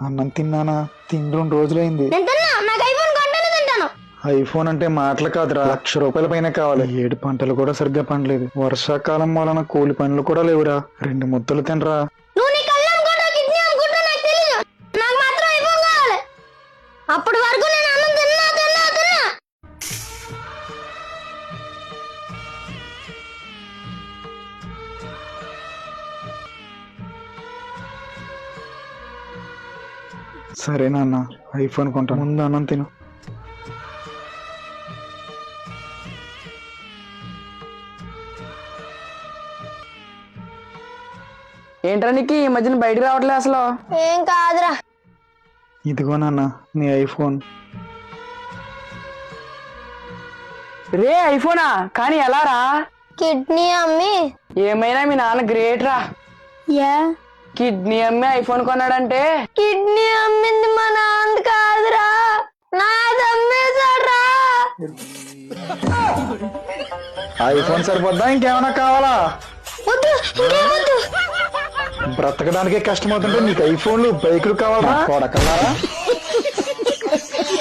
అన్నం తిన్నానా? తిండి 2 రోజులైంది. నేను తిన్నా, నాకు ఐఫోన్ కొంటేనే తింటాను. ఐఫోన్ అంటే మాటలు కాదురా, ₹1,00,000 పైన కావాలి. 7 పంటలు కూడా సరిగ్గా పండలేదు. వర్షాకాలం వలన కూలి పనులు కూడా లేవురా. 2 ముద్దలు తినరా. నువ్వు నీ కళ్ళు అనుకుంటా కిడ్నీ అనుకుంటా నాకు తెలియదు. నాకు మాత్రం ఐఫోన్ కావాలి. అప్పటి వరకు నేను అన్నం తిన్నా తిన్నా తిన్నా. సరే నాన్న, ఐఫోన్ కొంటా, ముందు అన్నం తిను. ఏంట్రా నీకు ఈ మధ్యన బయటికి రావట్లేదు అసలు? ఏం కాదురా. ఇదిగో నాన్న నీ ఐఫోన్. రే ఐఫోనా? కానీ ఎలా రా? కిడ్నీ అమ్మి. ఏమైనా మీ నాన్న గ్రేట్ రా. యా కిడ్నీ అమ్మి ఐఫోన్ కొన్నాడంటే. కిడ్నీ అమ్మింది మా నాన్న కాదురా, నాది అమ్మేశాడ్రా. ఐఫోన్ సరిపోద్దా, ఇంకేమైనా కావాలా? వద్దు, ఇంకేమొద్దు. బ్రతకడానికే కష్టమవుతుంటే నీకు ఐఫోన్లు బైకులు కావాలా? కొడకల్లారా.